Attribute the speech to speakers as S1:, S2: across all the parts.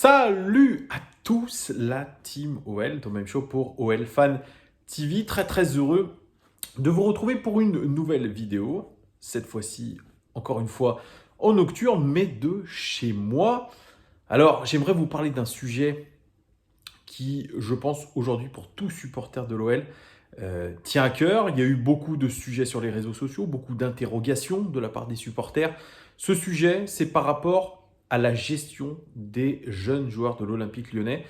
S1: Salut à tous la team OL, Thomas Show pour OL Fan TV. Très heureux de vous retrouver pour une nouvelle vidéo. Cette fois-ci, encore une fois, en nocturne, mais de chez moi. Alors, j'aimerais vous parler d'un sujet qui, je pense, aujourd'hui, pour tout supporter de l'OL, tient à cœur. Il y a eu beaucoup de sujets sur les réseaux sociaux, beaucoup d'interrogations de la part des supporters. Ce sujet, c'est par rapport à la gestion des jeunes joueurs de l'Olympique Lyonnais.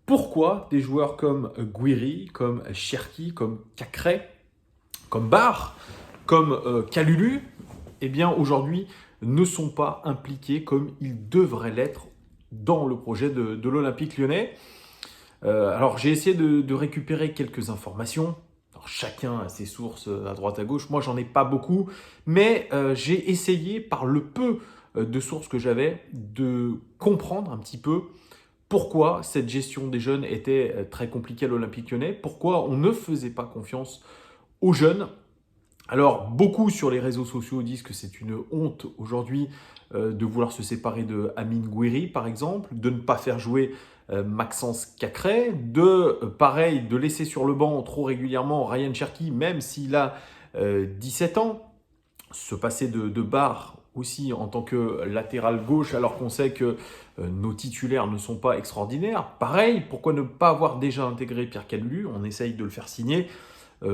S1: Pourquoi des joueurs comme Gouiri, comme Cherki, comme Cacré, comme Barre, comme Kalulu, eh bien aujourd'hui ne sont pas impliqués comme ils devraient l'être dans le projet de l'Olympique Lyonnais. Alors j'ai essayé de récupérer quelques informations. Alors, chacun a ses sources à droite à gauche. Moi, j'en ai pas beaucoup, mais j'ai essayé par le peu de sources que j'avais de comprendre un petit peu pourquoi cette gestion des jeunes était très compliquée à l'Olympique Lyonnais, pourquoi on ne faisait pas confiance aux jeunes. Alors, beaucoup sur les réseaux sociaux disent que c'est une honte aujourd'hui de vouloir se séparer de Amine Gouiri, par exemple, de ne pas faire jouer Maxence Cacré, pareil, de laisser sur le banc trop régulièrement Ryan Cherki, même s'il a 17 ans, se passer de Barre aussi en tant que latéral gauche, alors qu'on sait que nos titulaires ne sont pas extraordinaires. Pareil, pourquoi ne pas avoir déjà intégré Pierre Kalulu? On essaye de le faire signer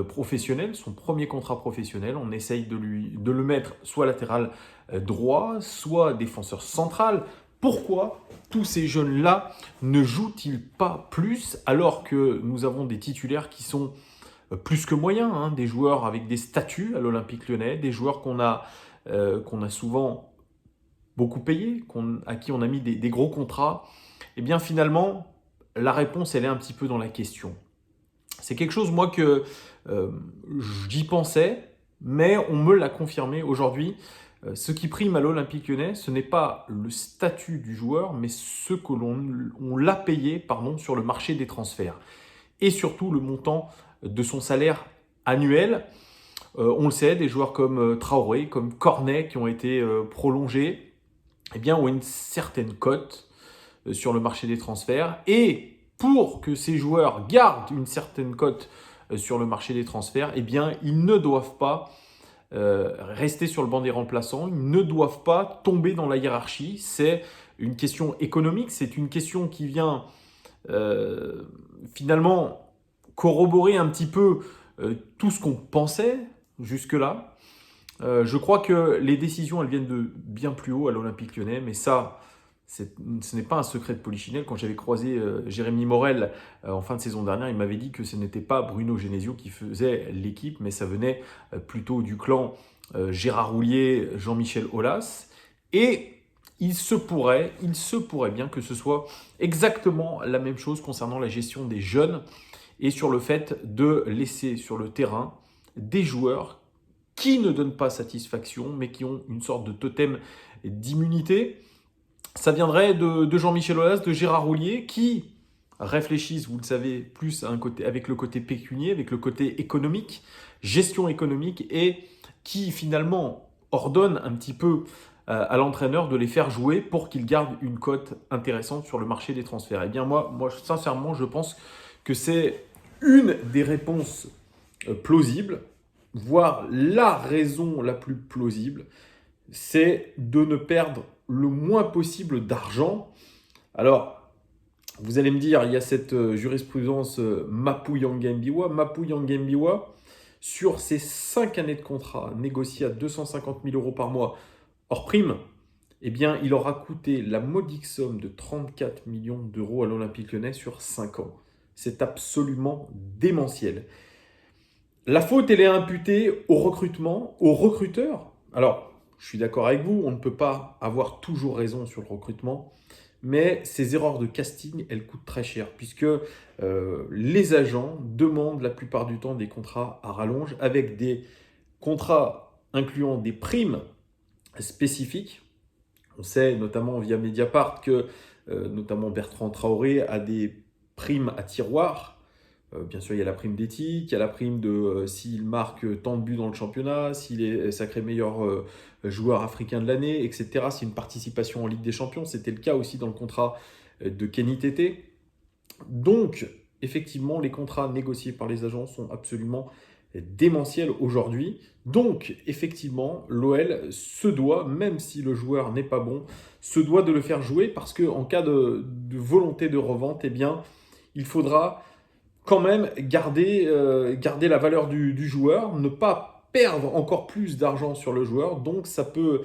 S1: professionnel, son premier contrat professionnel. On essaye de le mettre soit latéral droit, soit défenseur central. Pourquoi tous ces jeunes-là ne jouent-ils pas plus alors que nous avons des titulaires qui sont plus que moyens, hein, des joueurs avec des statuts à l'Olympique Lyonnais, des joueurs qu'on a souvent beaucoup payés, à qui on a mis des gros contrats? Eh bien finalement, la réponse, elle est un petit peu dans la question. C'est quelque chose, moi, que j'y pensais, mais on me l'a confirmé aujourd'hui. Ce qui prime à l'Olympique Lyonnais, ce n'est pas le statut du joueur, mais ce que on l'a payé sur le marché des transferts. Et surtout le montant de son salaire annuel. On le sait, des joueurs comme Traoré, comme Cornet, qui ont été prolongés, eh bien, ont une certaine cote sur le marché des transferts. Et pour que ces joueurs gardent une certaine cote sur le marché des transferts, eh bien, ils ne doivent pas rester sur le banc des remplaçants, ils ne doivent pas tomber dans la hiérarchie. C'est une question économique, c'est une question qui vient finalement corroborer un petit peu tout ce qu'on pensait jusque-là. Je crois que les décisions, elles viennent de bien plus haut à l'Olympique Lyonnais, mais ça, ce n'est pas un secret de polichinelle. Quand j'avais croisé Jérémy Morel en fin de saison dernière, il m'avait dit que ce n'était pas Bruno Genesio qui faisait l'équipe, mais ça venait plutôt du clan Gérard Houllier, Jean-Michel Aulas. Et il se pourrait bien que ce soit exactement la même chose concernant la gestion des jeunes et sur le fait de laisser sur le terrain des joueurs qui ne donnent pas satisfaction, mais qui ont une sorte de totem d'immunité. Ça viendrait de Jean-Michel Aulas, de Gérard Houllier, qui réfléchissent, vous le savez, plus avec le côté pécunier, avec le côté économique, gestion économique, et qui finalement ordonnent un petit peu à l'entraîneur de les faire jouer pour qu'ils gardent une cote intéressante sur le marché des transferts. Eh bien moi sincèrement, je pense que c'est une des réponses plausibles, voire la raison la plus plausible, c'est de ne perdre le moins possible d'argent. Alors, vous allez me dire, il y a cette jurisprudence Mapou Yangembiwa. Mapou Yangembiwa, sur ses 5 années de contrat négociés à 250 000 euros par mois hors prime, eh bien, il aura coûté la modique somme de 34 millions d'euros à l'Olympique Lyonnais sur 5 ans. C'est absolument démentiel. La faute, elle est imputée au recrutement, aux recruteurs. Alors, je suis d'accord avec vous, on ne peut pas avoir toujours raison sur le recrutement, mais ces erreurs de casting, elles coûtent très cher, puisque les agents demandent la plupart du temps des contrats à rallonge, avec des contrats incluant des primes spécifiques. On sait notamment via Mediapart que notamment Bertrand Traoré a des primes à tiroir. Bien sûr, il y a la prime d'éthique, il y a la prime de s'il marque tant de buts dans le championnat, s'il est sacré meilleur joueur africain de l'année, etc. C'est une participation en Ligue des Champions. C'était le cas aussi dans le contrat de Kenny Tété. Donc, effectivement, les contrats négociés par les agents sont absolument démentiels aujourd'hui. Donc, effectivement, l'OL se doit, même si le joueur n'est pas bon, se doit de le faire jouer parce qu'en cas de volonté de revente, eh bien, il faudra quand même garder la valeur du joueur, ne pas perdre encore plus d'argent sur le joueur. Donc ça peut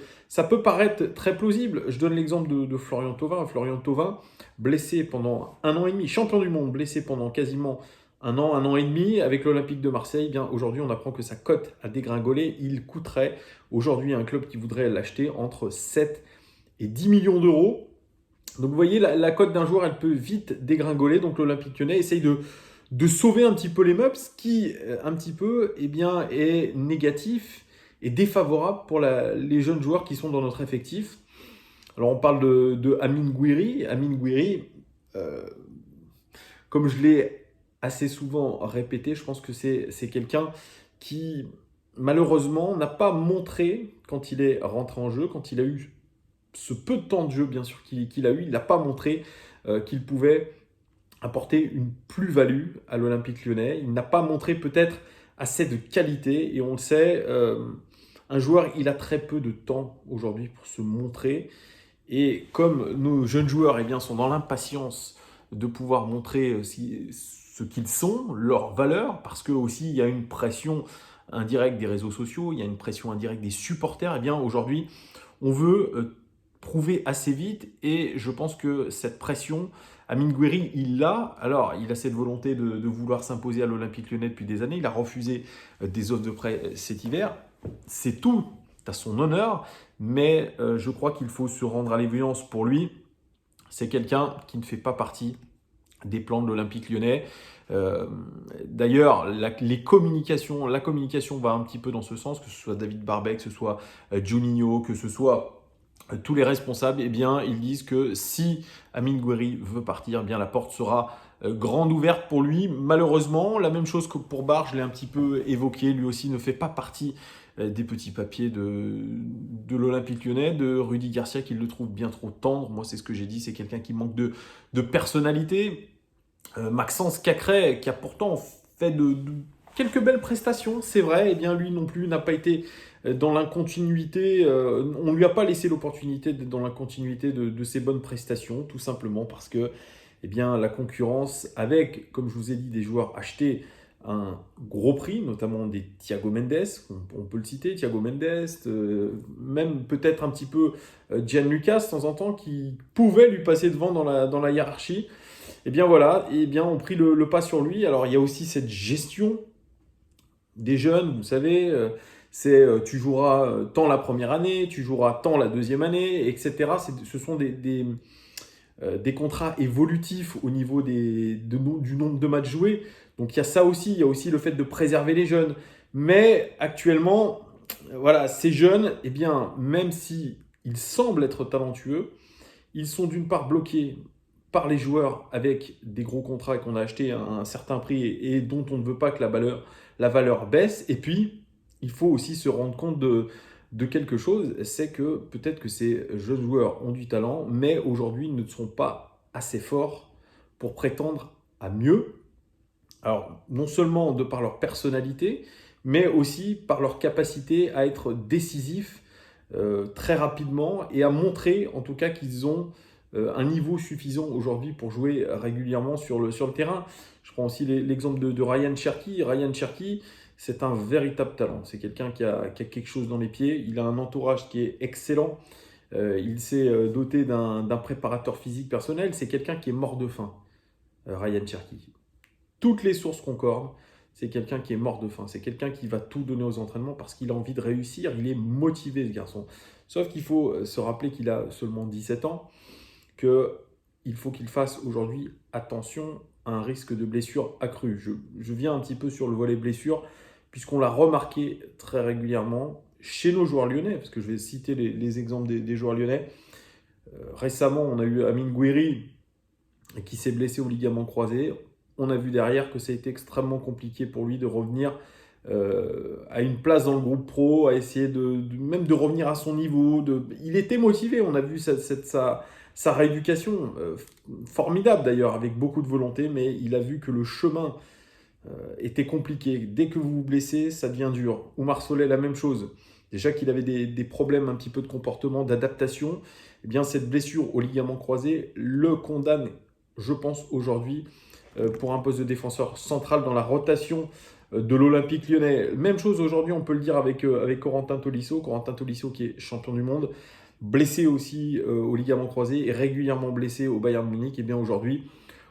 S1: paraître très plausible. Je donne l'exemple de Florian Thauvin. Florian Thauvin, blessé pendant 1 an et demi, champion du monde, blessé pendant quasiment un an et demi avec l'Olympique de Marseille. Eh bien, aujourd'hui, on apprend que sa cote a dégringolé. Il coûterait aujourd'hui à un club qui voudrait l'acheter entre 7 et 10 millions d'euros. Donc vous voyez, la cote d'un joueur, elle peut vite dégringoler. Donc l'Olympique Lyonnais essaye de sauver un petit peu les meubles, ce qui, un petit peu, eh bien, est négatif et défavorable pour les jeunes joueurs qui sont dans notre effectif. Alors on parle de Amine Gouiri. Amine Gouiri, comme je l'ai assez souvent répété, je pense que c'est quelqu'un qui, malheureusement, n'a pas montré, quand il est rentré en jeu, quand il a eu ce peu de temps de jeu, bien sûr, qu'il a eu, il n'a pas montré qu'il pouvait apporter une plus-value à l'Olympique Lyonnais. Il n'a pas montré peut-être assez de qualité, et on le sait, un joueur, il a très peu de temps aujourd'hui pour se montrer. Et comme nos jeunes joueurs eh bien, sont dans l'impatience de pouvoir montrer ce qu'ils sont, leur valeur, parce que aussi il y a une pression indirecte des réseaux sociaux, il y a une pression indirecte des supporters, eh bien aujourd'hui on veut prouver assez vite, et je pense que cette pression, Amine Gouiri, il l'a. Alors, il a cette volonté de vouloir s'imposer à l'Olympique Lyonnais depuis des années. Il a refusé des offres de prêt cet hiver. C'est tout à son honneur, mais je crois qu'il faut se rendre à l'évidence pour lui. C'est quelqu'un qui ne fait pas partie des plans de l'Olympique Lyonnais. D'ailleurs, la communication va un petit peu dans ce sens, que ce soit David Barbet, que ce soit Juninho, que ce soit tous les responsables, eh bien, ils disent que si Amine Gouiri veut partir, eh bien, la porte sera grande ouverte pour lui. Malheureusement, la même chose que pour Barre, je l'ai un petit peu évoqué, lui aussi ne fait pas partie des petits papiers de l'Olympique Lyonnais, de Rudy Garcia, qui le trouve bien trop tendre. Moi, c'est ce que j'ai dit, c'est quelqu'un qui manque de personnalité. Maxence Cacré, qui a pourtant fait de quelques belles prestations, c'est vrai, eh bien lui non plus n'a pas été dans l'incontinuité, on ne lui a pas laissé l'opportunité d'être dans la continuité de ses bonnes prestations, tout simplement parce que eh bien, la concurrence avec, comme je vous ai dit, des joueurs achetés à un gros prix, notamment des Thiago Mendes, on peut le citer, Thiago Mendes, même peut-être un petit peu Gianluca de temps en temps, qui pouvait lui passer devant dans la hiérarchie. Et bien voilà, et bien on pris le pas sur lui. Alors il y a aussi cette gestion des jeunes, vous savez, tu joueras tant la première année, tu joueras tant la deuxième année, etc. Ce sont des contrats évolutifs au niveau du nombre de matchs joués. Donc il y a ça aussi, il y a aussi le fait de préserver les jeunes. Mais actuellement, voilà, ces jeunes, eh bien, même si ils semblent être talentueux, ils sont d'une part bloqués par les joueurs avec des gros contrats qu'on a achetés à un certain prix et dont on ne veut pas que la valeur baisse. Et puis, il faut aussi se rendre compte de quelque chose, c'est que peut-être que ces jeunes joueurs ont du talent, mais aujourd'hui ne sont pas assez forts pour prétendre à mieux. Alors, non seulement de par leur personnalité, mais aussi par leur capacité à être décisifs très rapidement et à montrer en tout cas qu'ils ont un niveau suffisant aujourd'hui pour jouer régulièrement sur le terrain. Je prends aussi l'exemple de Ryan Cherki. Ryan Cherki, c'est un véritable talent. C'est quelqu'un qui a quelque chose dans les pieds. Il a un entourage qui est excellent. Il s'est doté d'un préparateur physique personnel. C'est quelqu'un qui est mort de faim, Ryan Cherki. Toutes les sources concordent. C'est quelqu'un qui est mort de faim. C'est quelqu'un qui va tout donner aux entraînements parce qu'il a envie de réussir. Il est motivé, ce garçon. Sauf qu'il faut se rappeler qu'il a seulement 17 ans, qu'il faut qu'il fasse aujourd'hui attention à un risque de blessure accru. Je viens un petit peu sur le volet blessure, puisqu'on l'a remarqué très régulièrement chez nos joueurs lyonnais, parce que je vais citer les exemples des joueurs lyonnais. Récemment, on a eu Amine Gouiri qui s'est blessé au ligament croisé. on a vu derrière que ça a été extrêmement compliqué pour lui de revenir à une place dans le groupe pro, à essayer même de revenir à son niveau. Il était motivé, on a vu sa rééducation, formidable d'ailleurs, avec beaucoup de volonté, mais il a vu que le chemin était compliqué. Dès que vous vous blessez, ça devient dur. Oumar Soleh, la même chose. Déjà qu'il avait des problèmes un petit peu de comportement, d'adaptation, eh bien cette blessure au ligament croisé le condamne, je pense, aujourd'hui pour un poste de défenseur central dans la rotation de l'Olympique Lyonnais. Même chose aujourd'hui, on peut le dire avec Corentin Tolisso. Corentin Tolisso qui est champion du monde, blessé aussi au ligament croisé et régulièrement blessé au Bayern Munich. Et bien aujourd'hui,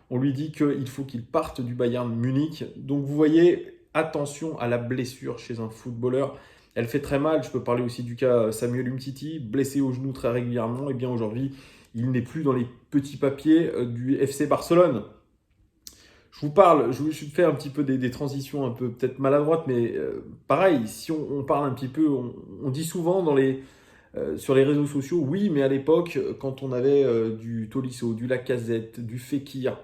S1: on lui dit qu'il faut qu'il parte du Bayern Munich. Donc vous voyez, attention à la blessure chez un footballeur. Elle fait très mal. Je peux parler aussi du cas Samuel Umtiti, blessé au genou très régulièrement. Et bien aujourd'hui, il n'est plus dans les petits papiers du FC Barcelone. Je fais un petit peu des transitions un peu peut-être maladroites, mais pareil, si on parle un petit peu, on dit souvent sur les réseaux sociaux, oui, mais à l'époque, quand on avait du Tolisso, du Lacazette, du Fekir,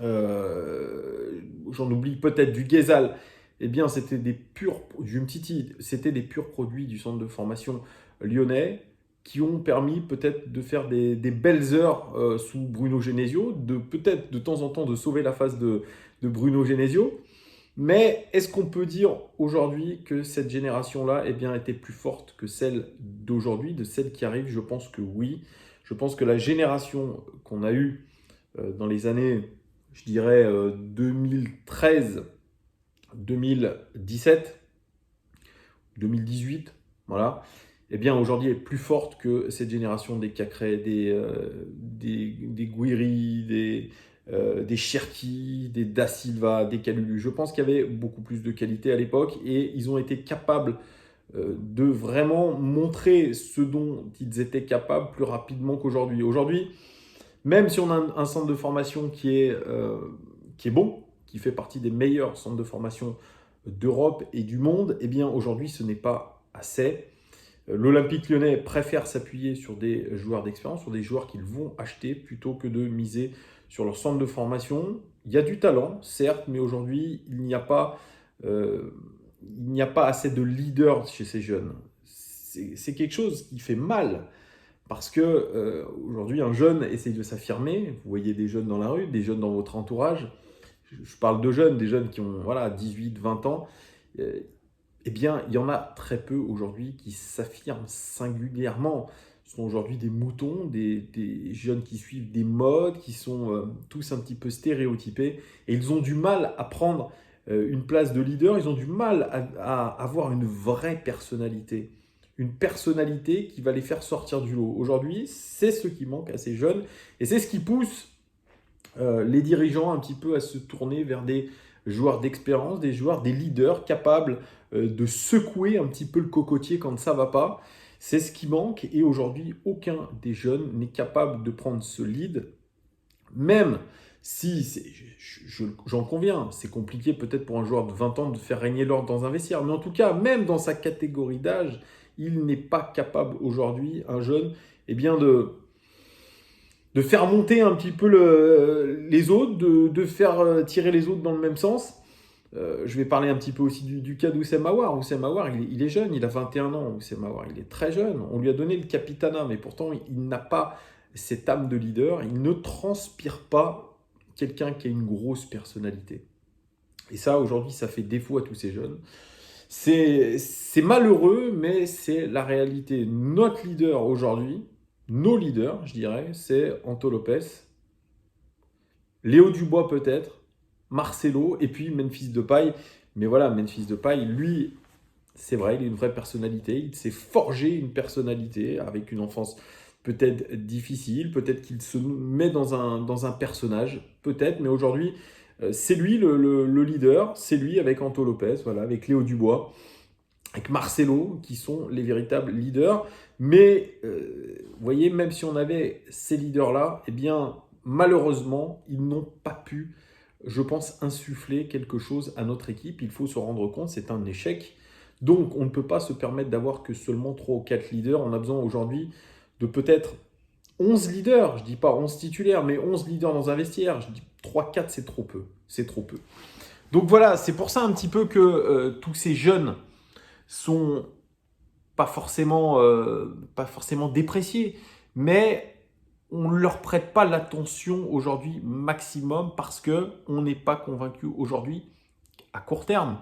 S1: j'en oublie peut-être du Ghezal, eh bien c'était du Umtiti, c'était des purs produits du centre de formation lyonnais qui ont permis peut-être de faire des belles heures sous Bruno Genesio, peut-être de temps en temps de sauver la face de Bruno Genesio. Mais est-ce qu'on peut dire aujourd'hui que cette génération-là eh bien, était plus forte que celle d'aujourd'hui, de celle qui arrive? Je pense que oui. Je pense que la génération qu'on a eue dans les années, je dirais 2013, 2017, 2018, voilà, eh bien aujourd'hui est plus forte que cette génération des Cacré, des Guiri, des Cherki, des Da Silva, des Kalulu. Je pense qu'il y avait beaucoup plus de qualité à l'époque et ils ont été capables de vraiment montrer ce dont ils étaient capables plus rapidement qu'aujourd'hui. Aujourd'hui, même si on a un centre de formation qui est bon, qui fait partie des meilleurs centres de formation d'Europe et du monde, eh bien aujourd'hui ce n'est pas assez. L'Olympique Lyonnais préfère s'appuyer sur des joueurs d'expérience, sur des joueurs qu'ils vont acheter plutôt que de miser sur leur centre de formation. Il y a du talent, certes, mais aujourd'hui, il n'y a pas assez de leaders chez ces jeunes. C'est quelque chose qui fait mal parce que aujourd'hui, un jeune essaye de s'affirmer. Vous voyez des jeunes dans la rue, des jeunes dans votre entourage. Je parle de jeunes, des jeunes qui ont 18, 20 ans. Eh bien, il y en a très peu aujourd'hui qui s'affirment singulièrement. Ce sont aujourd'hui des moutons, des jeunes qui suivent des modes, qui sont tous un petit peu stéréotypés. Et ils ont du mal à prendre une place de leader, ils ont du mal à avoir une vraie personnalité. Une personnalité qui va les faire sortir du lot. Aujourd'hui, c'est ce qui manque à ces jeunes. Et c'est ce qui pousse les dirigeants un petit peu à se tourner vers des joueurs d'expérience, des joueurs, des leaders capables de secouer un petit peu le cocotier quand ça ne va pas. C'est ce qui manque et aujourd'hui, aucun des jeunes n'est capable de prendre ce lead, même si, j'en conviens, c'est compliqué peut-être pour un joueur de 20 ans de faire régner l'ordre dans un vestiaire, mais en tout cas, même dans sa catégorie d'âge, il n'est pas capable aujourd'hui, un jeune, eh bien de faire monter un petit peu les autres, de faire tirer les autres dans le même sens. Je vais parler un petit peu aussi du cas d'Oussem Aouar. Oussem Aouar, il est jeune, il a 21 ans. Oussem Aouar, il est très jeune. On lui a donné le capitanat, mais pourtant, il n'a pas cette âme de leader. Il ne transpire pas quelqu'un qui a une grosse personnalité. Et ça, aujourd'hui, ça fait défaut à tous ces jeunes. C'est malheureux, mais c'est la réalité. Notre leader aujourd'hui, nos leaders, je dirais, c'est Anto Lopez, Léo Dubois peut-être, Marcelo et puis Memphis Depay. Mais voilà, Memphis Depay, lui, c'est vrai, il a une vraie personnalité. Il s'est forgé une personnalité avec une enfance peut-être difficile. Peut-être qu'il se met dans un personnage, peut-être. Mais aujourd'hui, c'est lui le leader. C'est lui avec Anto Lopez, voilà, avec Léo Dubois, avec Marcelo, qui sont les véritables leaders. Mais, vous voyez, même si on avait ces leaders-là, eh bien, malheureusement, ils n'ont pas pu, je pense, insuffler quelque chose à notre équipe. Il faut se rendre compte, c'est un échec. Donc, on ne peut pas se permettre d'avoir que seulement 3 ou 4 leaders. On a besoin aujourd'hui de peut-être 11 leaders, je dis pas 11 titulaires, mais 11 leaders dans un vestiaire. Je dis 3-4, c'est trop peu. C'est trop peu. Donc voilà, c'est pour ça un petit peu que tous ces jeunes sont pas forcément dépréciés, mais on ne leur prête pas l'attention aujourd'hui maximum parce qu'on n'est pas convaincu aujourd'hui, à court terme,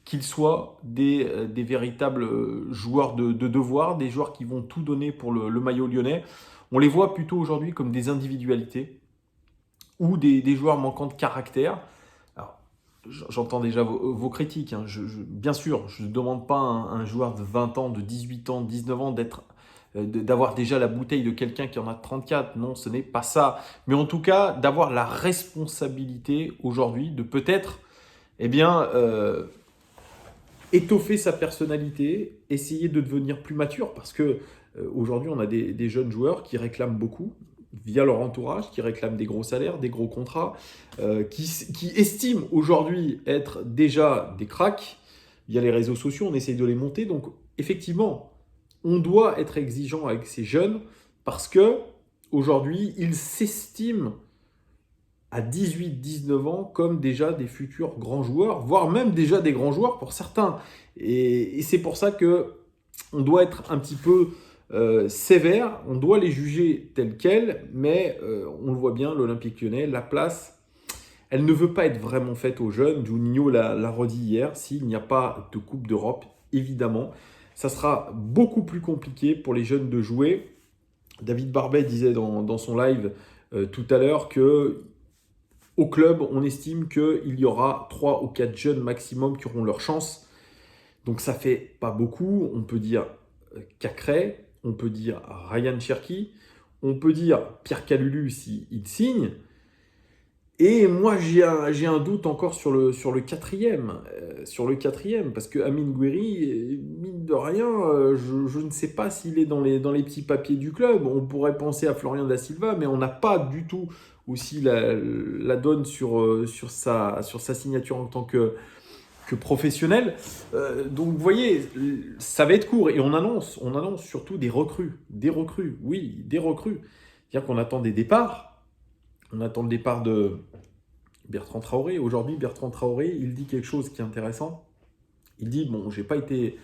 S1: qu'ils soient des véritables joueurs de devoir, des joueurs qui vont tout donner pour le maillot lyonnais. On les voit plutôt aujourd'hui comme des individualités ou des joueurs manquant de caractère. Alors, j'entends déjà vos critiques. Hein. Bien sûr, je ne demande pas à un joueur de 20 ans, de 18 ans, 19 ans d'avoir déjà la bouteille de quelqu'un qui en a 34. Non, ce n'est pas ça. Mais en tout cas, d'avoir la responsabilité aujourd'hui de peut-être étoffer sa personnalité, essayer de devenir plus mature parce que aujourd'hui, on a des jeunes joueurs qui réclament beaucoup via leur entourage, qui réclament des gros salaires, des gros contrats, qui estiment aujourd'hui être déjà des cracks. Via les réseaux sociaux, on essaye de les monter. Donc, effectivement, on doit être exigeant avec ces jeunes parce que aujourd'hui, ils s'estiment à 18-19 ans comme déjà des futurs grands joueurs, voire même déjà des grands joueurs pour certains. Et c'est pour ça que on doit être un petit peu sévère, on doit les juger tels quels, mais on le voit bien, l'Olympique Lyonnais, la place, elle ne veut pas être vraiment faite aux jeunes. Juninho l'a redit hier, s'il n'y a pas de Coupe d'Europe, évidemment, ça sera beaucoup plus compliqué pour les jeunes de jouer. David Barbet disait dans son live tout à l'heure que au club, on estime qu'il y aura 3 ou 4 jeunes maximum qui auront leur chance. Donc ça fait pas beaucoup. On peut dire Cacré, on peut dire Ryan Cherki, on peut dire Pierre Kalulu s'il signe. Et moi, j'ai un doute encore sur le quatrième. Parce que Amine Gouiri, mine de rien, je ne sais pas s'il est dans les petits papiers du club. On pourrait penser à Florian Da Silva, mais on n'a pas du tout aussi la donne sur sa signature en tant que professionnel. Donc vous voyez, ça va être court. Et on annonce surtout des recrues. Des recrues, oui, des recrues. C'est-à-dire qu'on attend des départs. On attend le départ de Bertrand Traoré. Aujourd'hui, Bertrand Traoré, il dit quelque chose qui est intéressant. Il dit, bon, j'ai pas été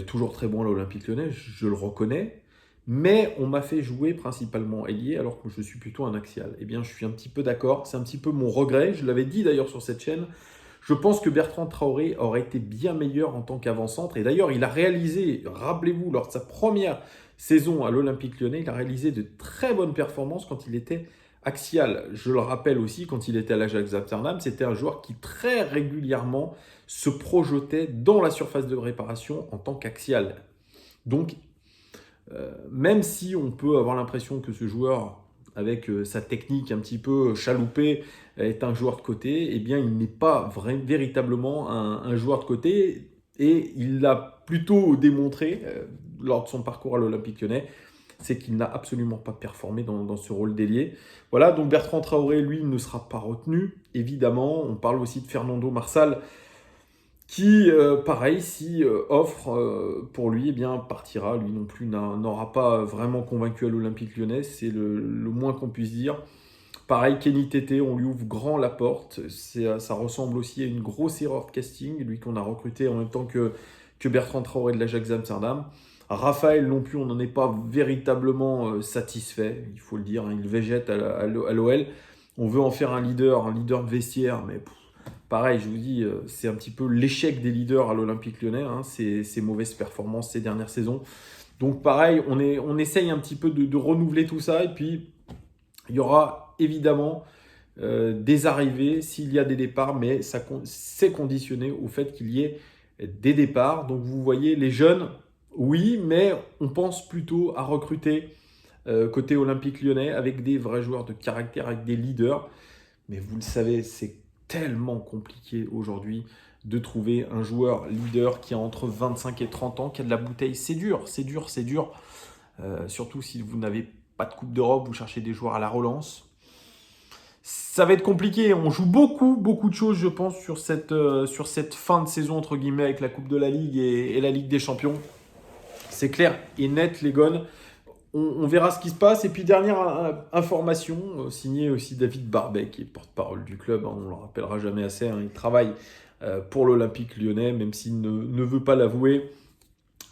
S1: toujours très bon à l'Olympique Lyonnais, je le reconnais, mais on m'a fait jouer principalement ailier alors que je suis plutôt un axial. Eh bien, je suis un petit peu d'accord, c'est un petit peu mon regret, je l'avais dit d'ailleurs sur cette chaîne. Je pense que Bertrand Traoré aurait été bien meilleur en tant qu'avant-centre. Et d'ailleurs, il a réalisé, rappelez-vous, lors de sa première saison à l'Olympique Lyonnais, il a réalisé de très bonnes performances quand il était axial. Je le rappelle aussi, quand il était à l'Ajax Amsterdam, c'était un joueur qui très régulièrement se projetait dans la surface de réparation en tant qu'axial. Donc, même si on peut avoir l'impression que ce joueur, avec sa technique un petit peu chaloupée, est un joueur de côté, eh bien, il n'est pas véritablement un joueur de côté. Et il l'a plutôt démontré lors de son parcours à l'Olympique Lyonnais, c'est qu'il n'a absolument pas performé dans ce rôle d'ailier. Voilà, donc Bertrand Traoré, lui, ne sera pas retenu, évidemment. On parle aussi de Fernando Marsal, qui, pareil, si offre pour lui, eh bien, partira. Lui non plus n'aura pas vraiment convaincu à l'Olympique Lyonnais, c'est le moins qu'on puisse dire. Pareil, Kenny Tété, on lui ouvre grand la porte. Ça ressemble aussi à une grosse erreur de casting, lui qu'on a recruté en même temps que Bertrand Traoré de l'Ajax Amsterdam. Raphaël non plus, on n'en est pas véritablement satisfait, il faut le dire, hein, il végète à l'OL. On veut en faire un leader de vestiaire, mais pareil, je vous dis, c'est un petit peu l'échec des leaders à l'Olympique Lyonnais, hein, ces mauvaises performances ces dernières saisons. Donc pareil, on essaye un petit peu de renouveler tout ça, et puis il y aura évidemment des arrivées s'il y a des départs, mais c'est conditionné au fait qu'il y ait des départs. Donc vous voyez, les jeunes, oui, mais on pense plutôt à recruter côté Olympique Lyonnais avec des vrais joueurs de caractère, avec des leaders. Mais vous le savez, c'est tellement compliqué aujourd'hui de trouver un joueur leader qui a entre 25 et 30 ans, qui a de la bouteille. C'est dur, c'est dur, c'est dur. Surtout si vous n'avez pas de Coupe d'Europe, vous cherchez des joueurs à la relance. Ça va être compliqué. On joue beaucoup de choses, je pense, sur cette fin de saison, entre guillemets, avec la Coupe de la Ligue et la Ligue des Champions. C'est clair et net, les gones. on verra ce qui se passe. Et puis, dernière information, signée aussi David Barbet, qui est porte-parole du club. Hein, on ne le rappellera jamais assez. Hein, il travaille pour l'Olympique Lyonnais, même s'il ne veut pas l'avouer.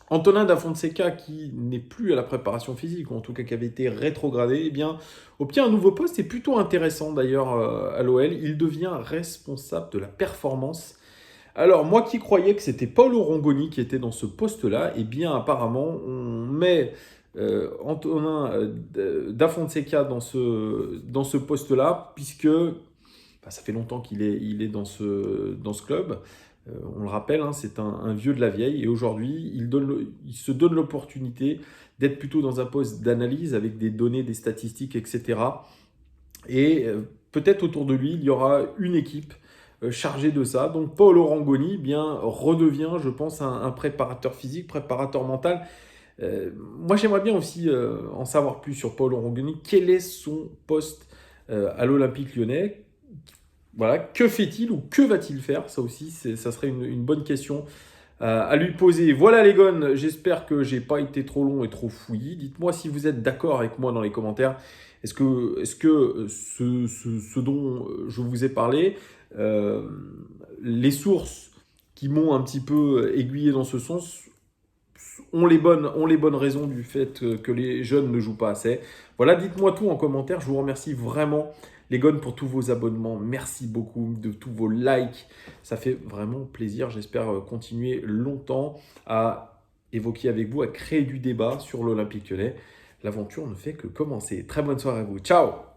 S1: Antonin Da Fonseca, qui n'est plus à la préparation physique, ou en tout cas qui avait été rétrogradé, eh bien, obtient un nouveau poste, et plutôt intéressant d'ailleurs à l'OL. Il devient responsable de la performance. Alors, moi qui croyais que c'était Paolo Rongoni qui était dans ce poste-là, eh bien, apparemment, on met Antonin Da Fonseca dans ce poste-là, puisque ça fait longtemps qu'il est dans ce club. On le rappelle, hein, c'est un vieux de la vieille, et aujourd'hui, il se donne l'opportunité d'être plutôt dans un poste d'analyse avec des données, des statistiques, etc. Et peut-être autour de lui, il y aura une équipe chargée de ça. Donc Paolo Rongoni redevient, je pense, un préparateur physique, préparateur mental. Moi, j'aimerais bien aussi en savoir plus sur Paolo Rongoni. Quel est son poste à l'Olympique Lyonnais? Voilà, que fait-il ou que va-t-il faire? Ça aussi, ça serait une bonne question à lui poser. Voilà les gones, j'espère que j'ai pas été trop long et trop fouillis. Dites-moi si vous êtes d'accord avec moi dans les commentaires. Est-ce que ce dont je vous ai parlé, les sources qui m'ont un petit peu aiguillé dans ce sens, ont les bonnes raisons du fait que les jeunes ne jouent pas assez? Voilà, dites-moi tout en commentaire. Je vous remercie vraiment, les gones, pour tous vos abonnements. Merci beaucoup de tous vos likes. Ça fait vraiment plaisir. J'espère continuer longtemps à évoquer avec vous, à créer du débat sur l'Olympique Lyonnais. L'aventure ne fait que commencer. Très bonne soirée à vous. Ciao!